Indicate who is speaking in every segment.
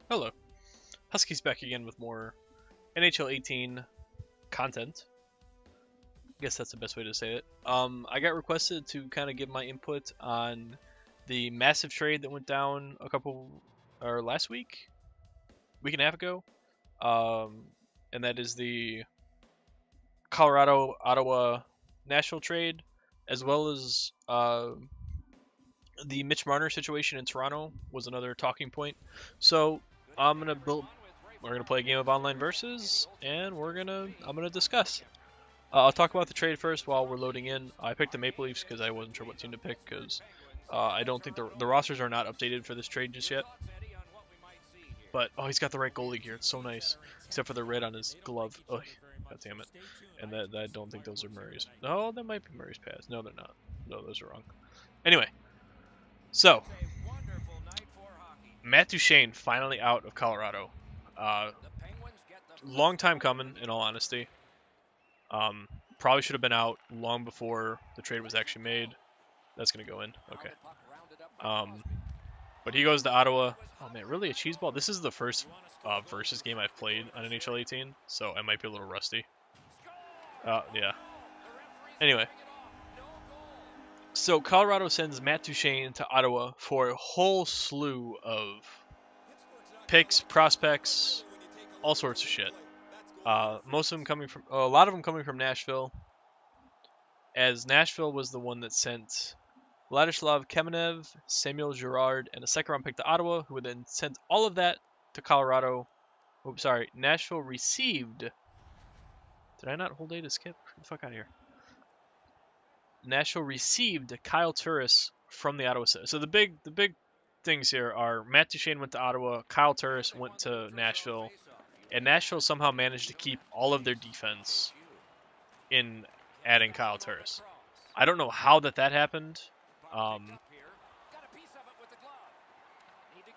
Speaker 1: Hello, Husky's back again with more NHL 18 content. I guess that's the best way to say it. I got requested to kind of give my input on the massive trade that went down last week and a half ago, and that is the Colorado, Ottawa, Nashville trade, as well as the Mitch Marner situation in Toronto was another talking point. So I'm gonna build. We're gonna play a game of online versus, and I'm gonna discuss. I'll talk about the trade first while we're loading in. I picked the Maple Leafs because I wasn't sure what team to pick because I don't think the rosters are not updated for this trade just yet. But oh, he's got the right goalie here. It's so nice, except for the red on his glove. Oh, god damn it! And that I don't think those are Murray's. No, that might be Murray's pads. No, they're not. No, those are wrong. Anyway, so Matt Duchene finally out of Colorado. Long time coming, in all honesty. Probably should have been out long before the trade was actually made. That's gonna go in. Okay. But he goes to Ottawa. Oh man, really a cheese ball? This is the first versus game I've played on NHL 18, so I might be a little rusty. Yeah. Anyway. So Colorado sends Matt Duchene to Ottawa for a whole slew of picks, prospects, all sorts of shit. A lot of them coming from Nashville, as Nashville was the one that sent Vladislav Kamenev, Samuel Girard, and a second-round pick to Ottawa, who would then sent all of that to Colorado. Oops, sorry. Nashville received. Did I not hold A to skip? Get the fuck out of here. Nashville received Kyle Turris from the Ottawa. So the big things here are Matt Duchene went to Ottawa, Kyle Turris went to Nashville, and Nashville somehow managed to keep all of their defense in adding Kyle Turris. I don't know how that happened.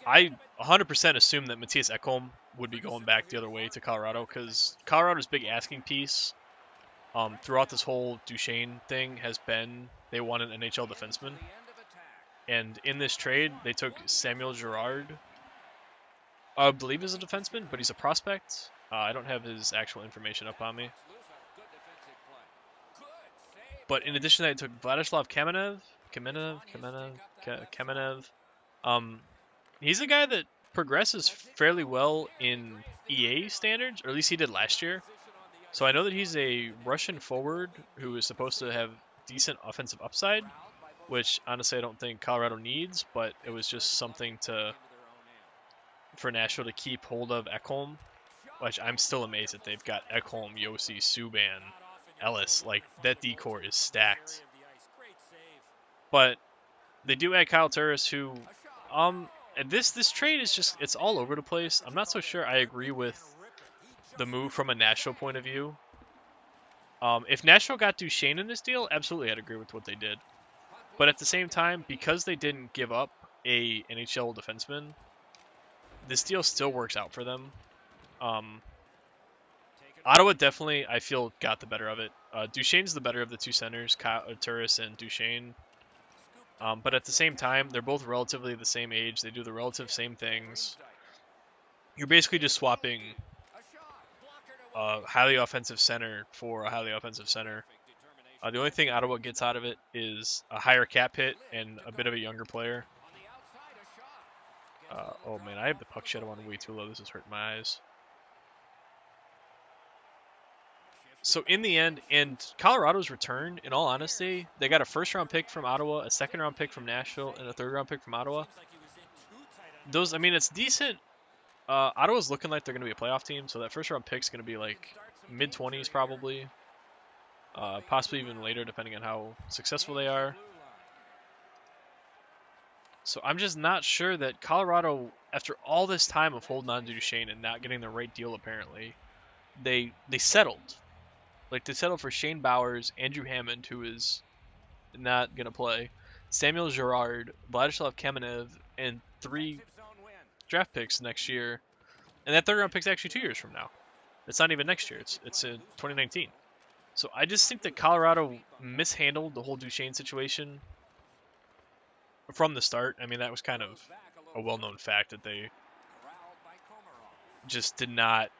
Speaker 1: I 100% assumed that Mattias Ekholm would be going back the other way to Colorado because Colorado's big asking piece throughout this whole Duchene thing has been they want an NHL defenseman. And in this trade, they took Samuel Girard, I believe is a defenseman, but he's a prospect. I don't have his actual information up on me. But in addition to that, they took Vladislav Kamenev. He's a guy that progresses fairly well in EA standards, or at least he did last year. So I know that he's a Russian forward who is supposed to have decent offensive upside, which honestly I don't think Colorado needs, but it was just something for Nashville to keep hold of Ekholm, which I'm still amazed that they've got Ekholm, Yossi, Subban, Ellis. Like, that D-core is stacked. But they do add Kyle Turris, who this trade is just, it's all over the place. I'm not so sure I agree with the move from a Nashville point of view. If Nashville got Duchene in this deal, absolutely I'd agree with what they did. But at the same time, because they didn't give up a NHL defenseman, this deal still works out for them. Ottawa definitely, I feel, got the better of it. Duchene's the better of the two centers, Turris and Duchene. But at the same time, they're both relatively the same age. They do the relative same things. You're basically just swapping a highly offensive center for a highly offensive center. The only thing Ottawa gets out of it is a higher cap hit and a bit of a younger player. Oh man, I have the puck shadow on way too low. This is hurting my eyes. So in the end, and Colorado's return, in all honesty, they got a first-round pick from Ottawa, a second-round pick from Nashville, and a third-round pick from Ottawa. Those, I mean, it's decent. Ottawa's looking like they're going to be a playoff team, so that first-round pick's going to be like mid-20s probably. Possibly even later, depending on how successful they are. So I'm just not sure that Colorado, after all this time of holding on to Duchene and not getting the right deal, apparently, they settled. Like, they settled for Shane Bowers, Andrew Hammond, who is not going to play, Samuel Girard, Vladislav Kamenev, and 3 draft picks next year. And that third round pick's actually 2 years from now. It's not even next year. It's in 2019. So I just think that Colorado mishandled the whole Duchene situation from the start. I mean, that was kind of a well-known fact that they just did not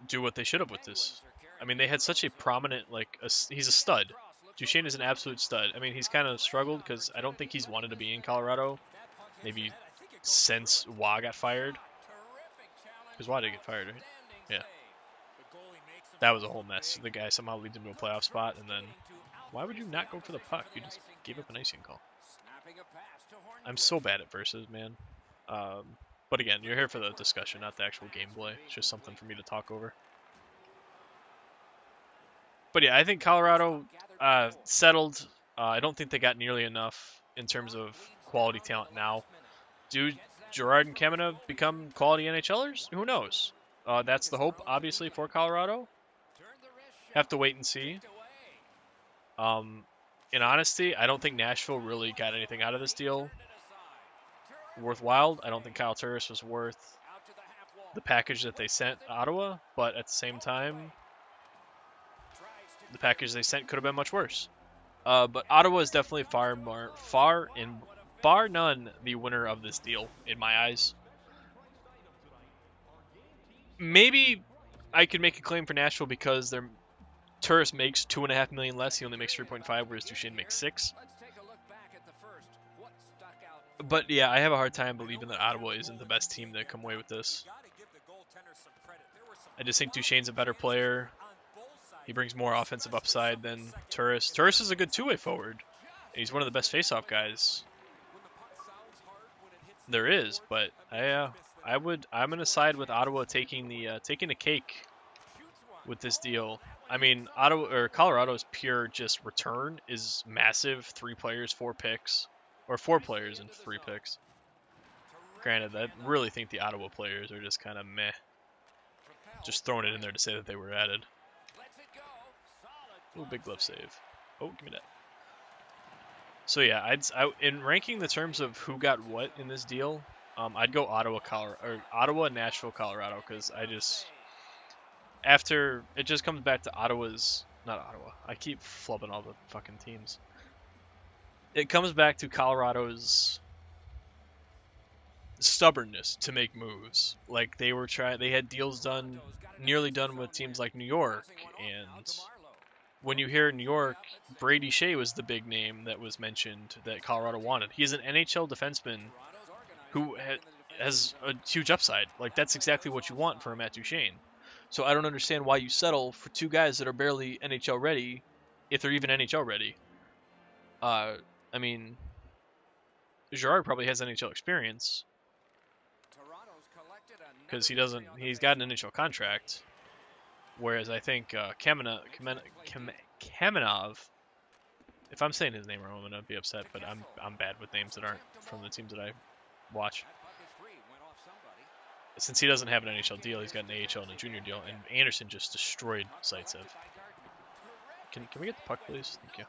Speaker 1: do what they should have with this. I mean, they had such a prominent, he's a stud. Duchene is an absolute stud. I mean, he's kind of struggled because I don't think he's wanted to be in Colorado. Maybe since Wah got fired. Because Wah did get fired, right? Yeah. That was a whole mess. The guy somehow leads him to a playoff spot, and then why would you not go for the puck? You just gave up an icing call. I'm so bad at versus, man. But again, you're here for the discussion, not the actual gameplay. It's just something for me to talk over. But yeah, I think Colorado settled. I don't think they got nearly enough in terms of quality talent now. Do Girard and Kamenev become quality NHLers? Who knows? That's the hope, obviously, for Colorado. Have to wait and see. In honesty, I don't think Nashville really got anything out of this deal worthwhile. I don't think Kyle Turris was worth the package that they sent Ottawa, but at the same time, the package they sent could have been much worse. But Ottawa is definitely far and bar none the winner of this deal in my eyes. Maybe I could make a claim for Nashville because their Turris makes $2.5 million less. He only makes 3.5, whereas Duchene makes 6. But yeah, I have a hard time believing that Ottawa isn't the best team to come away with this. I just think Duchene's a better player. He brings more offensive upside than Turris. Turris is a good two-way forward. He's one of the best face-off guys there is. But I'm gonna side with Ottawa taking the cake with this deal. I mean, Colorado's pure just return is massive. 3 players, 4 picks, or 4 players and 3 picks. Granted, I really think the Ottawa players are just kind of meh. Just throwing it in there to say that they were added. Ooh, big glove save. Oh, give me that. So yeah, in ranking the terms of who got what in this deal, I'd go Ottawa, Nashville, Colorado, because after it just comes back to not Ottawa. I keep flubbing all the fucking teams. It comes back to Colorado's stubbornness to make moves. Like they had deals nearly done with teams like New York, and when you hear New York, Brady Shea was the big name that was mentioned that Colorado wanted. He is an NHL defenseman who has a huge upside. Like that's exactly what you want from Matt Duchene. So I don't understand why you settle for 2 guys that are barely NHL ready, if they're even NHL ready. I mean, Girard probably has NHL experience because he's got an NHL contract. Whereas I think Kamenev, if I'm saying his name wrong, I'm gonna be upset. But I'm bad with names that aren't from the teams that I watch. Since he doesn't have an NHL deal, he's got an AHL and a junior deal, and Anderson just destroyed Zaitsev. Can we get the puck, please? Thank you.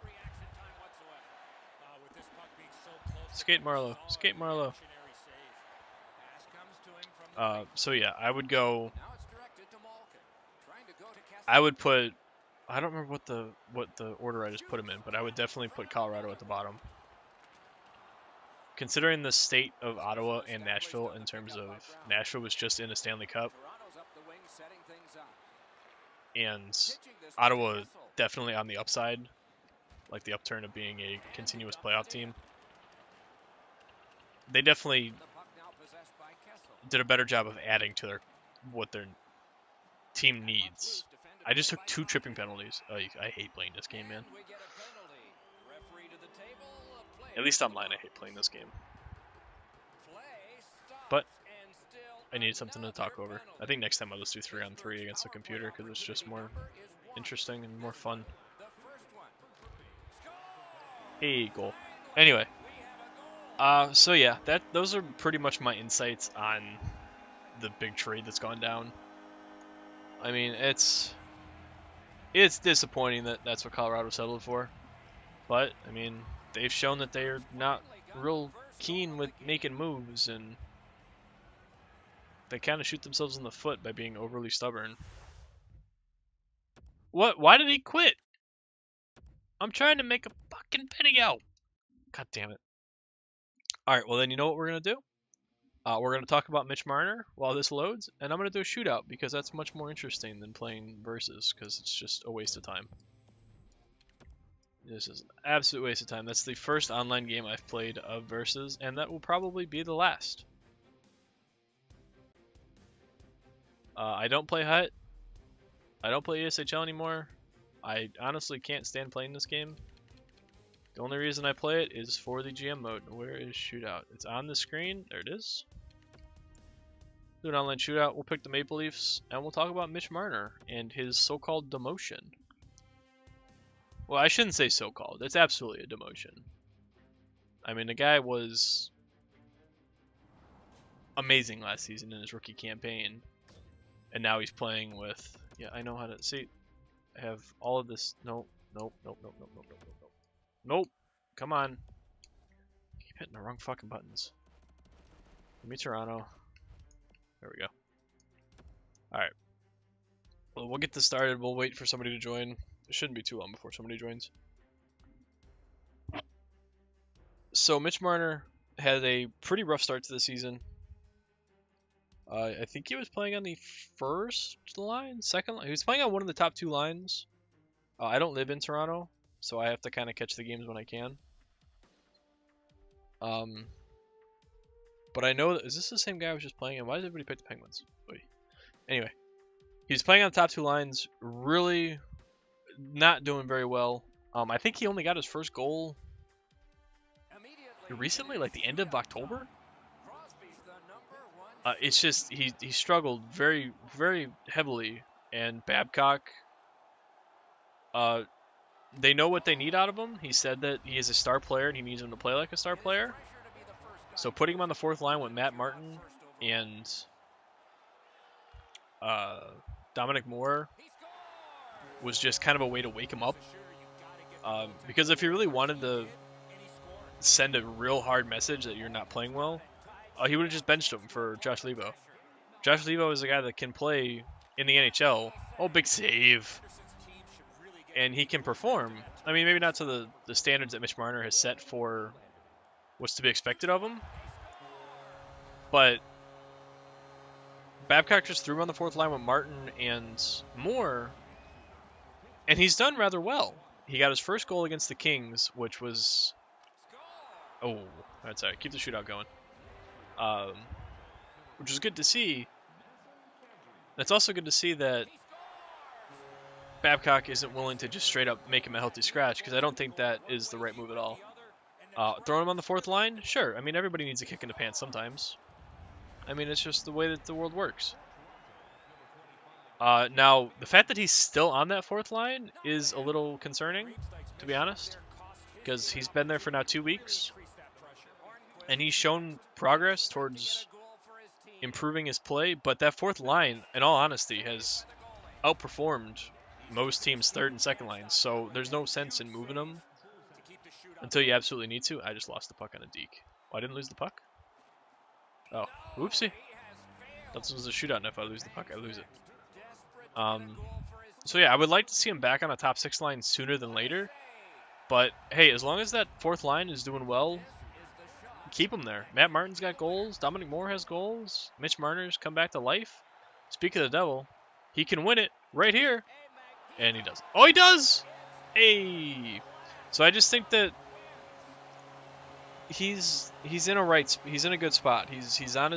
Speaker 1: Skate Marlowe. Skate Marlowe. So yeah, I would put. I don't remember what the order I just put him in, but I would definitely put Colorado at the bottom. Considering the state of Ottawa and Nashville in terms of Nashville was just in a Stanley Cup, and Ottawa definitely on the upside, like the upturn of being a continuous playoff team. They definitely did a better job of adding to what their team needs. I just took 2 tripping penalties. Oh, I hate playing this game, man. At least online, I hate playing this game. But I needed something to talk over. I think next time I'll just do 3-on-3 against the computer because it's just more interesting and more fun. Hey, goal. Anyway. So yeah, those are pretty much my insights on the big trade that's gone down. I mean, it's disappointing that that's what Colorado settled for. But, I mean, they've shown that they're not real keen with making moves, and they kind of shoot themselves in the foot by being overly stubborn. What? Why did he quit? I'm trying to make a fucking video. God damn it. Alright, well then you know what we're going to do? We're going to talk about Mitch Marner while this loads, and I'm going to do a shootout because that's much more interesting than playing versus, because it's just a waste of time. This is an absolute waste of time. That's the first online game I've played of versus, and that will probably be the last. I don't play Hut. I don't play ESHL anymore. I honestly can't stand playing this game. The only reason I play it is for the GM mode. Where is shootout? It's on the screen. There it is. Do an online shootout. We'll pick the Maple Leafs, and we'll talk about Mitch Marner and his so-called demotion. Well, I shouldn't say so-called. It's absolutely a demotion. I mean, the guy was amazing last season in his rookie campaign, and now he's playing with... Yeah, I know how to... See, I have all of this... Nope, nope, nope, nope, nope, nope, nope, nope, nope. Nope. Come on. Keep hitting the wrong fucking buttons. Give me Toronto. There we go. Alright. Well, we'll get this started. We'll wait for somebody to join. It shouldn't be too long before somebody joins. So, Mitch Marner had a pretty rough start to the season. I think he was playing on the first line, second line. He was playing on one of the top two lines. I don't live in Toronto, so I have to kind of catch the games when I can. But I know that... Is this the same guy I was just playing? And why does everybody pick the Penguins? Wait. Anyway. He's playing on the top two lines. Really not doing very well. I think he only got his first goal recently, like the end of October. It's just... He struggled very, very heavily. And Babcock... they know what they need out of him. He said that he is a star player and he needs him to play like a star player. So putting him on the fourth line with Matt Martin and Dominic Moore was just kind of a way to wake him up. Because if he really wanted to send a real hard message that you're not playing well, he would have just benched him for Josh Levo. Josh Levo is a guy that can play in the NHL. Oh, big save. And he can perform. I mean, maybe not to the standards that Mitch Marner has set for what's to be expected of him. But Babcock just threw him on the fourth line with Martin and Moore. And he's done rather well. He got his first goal against the Kings, which was... Oh, that's all right. Keep the shootout going. Which is good to see. It's also good to see that Babcock isn't willing to just straight up make him a healthy scratch, because I don't think that is the right move at all. Throwing him on the fourth line? Sure. I mean, everybody needs a kick in the pants sometimes. I mean, it's just the way that the world works. Now, the fact that he's still on that fourth line is a little concerning, to be honest, because he's been there for now 2 weeks, and he's shown progress towards improving his play, but that fourth line, in all honesty, has outperformed most teams' third and second lines, so there's no sense in moving him until you absolutely need to. I just lost the puck on a deke. Oh, I didn't lose the puck? Oh, whoopsie. This was a shootout, and if I lose the puck, I lose it. So yeah, I would like to see him back on a top six line sooner than later. But hey, as long as that fourth line is doing well, keep him there. Matt Martin's got goals. Dominic Moore has goals. Mitch Marner's come back to life. Speak of the devil, he can win it right here. And he does. Oh, he does! Hey! So I just think that he's in a good spot. He's on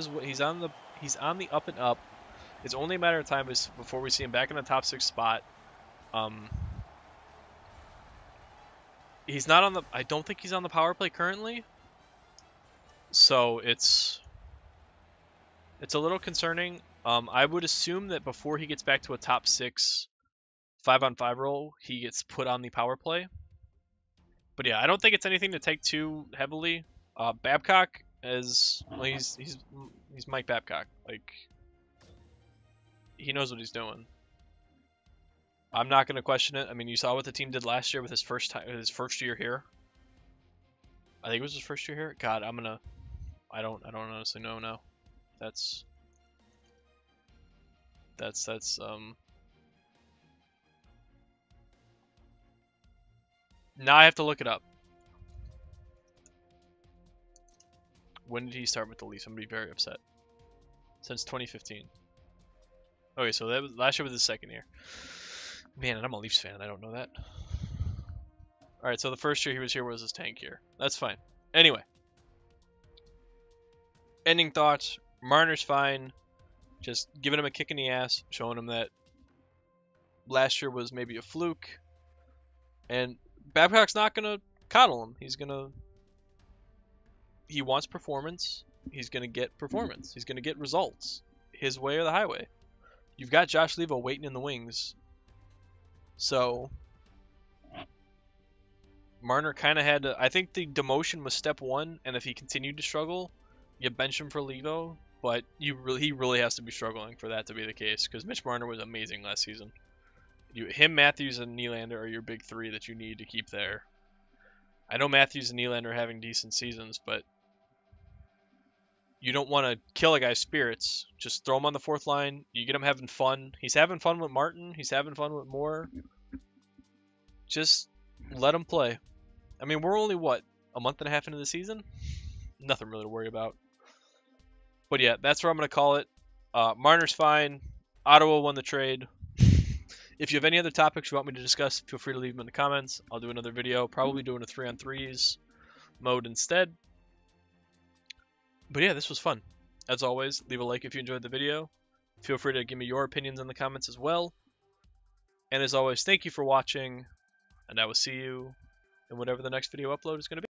Speaker 1: the up and up. It's only a matter of time before we see him back in the top six spot. He's not on the... I don't think he's on the power play currently. So it's a little concerning. I would assume that before he gets back to a top six 5-on-5 role, he gets put on the power play. But yeah, I don't think it's anything to take too heavily. Babcock is... Well, he's Mike Babcock. Like, he knows what he's doing. I'm not going to question it. I mean, you saw what the team did last year with his first year here. I think it was his first year here. God, I don't honestly know now. Now I have to look it up. When did he start with the Leafs? I'm going to be very upset. Since 2015. Okay, so that was, last year was his second year. Man, and I'm a Leafs fan. I don't know that. Alright, so the first year he was here was his tank year. That's fine. Anyway. Ending thoughts. Marner's fine. Just giving him a kick in the ass. Showing him that last year was maybe a fluke. And Babcock's not going to coddle him. He's going to... He wants performance. He's going to get performance. He's going to get results. His way or the highway. You've got Josh Levo waiting in the wings. So... Marner kind of had to... I think the demotion was step one, and if he continued to struggle, you bench him for Levo, but he really has to be struggling for that to be the case, because Mitch Marner was amazing last season. Him, Matthews, and Nylander are your big three that you need to keep there. I know Matthews and Nylander are having decent seasons, but you don't want to kill a guy's spirits. Just throw him on the fourth line. You get him having fun. He's having fun with Martin. He's having fun with Moore. Just let him play. I mean, we're only, what, a month and a half into the season? Nothing really to worry about. But yeah, that's where I'm going to call it. Marner's fine. Ottawa won the trade. If you have any other topics you want me to discuss, feel free to leave them in the comments. I'll do another video, probably doing a 3-on-3s mode instead. But yeah, this was fun. As always, leave a like if you enjoyed the video. Feel free to give me your opinions in the comments as well. And as always, thank you for watching, and I will see you in whatever the next video upload is going to be.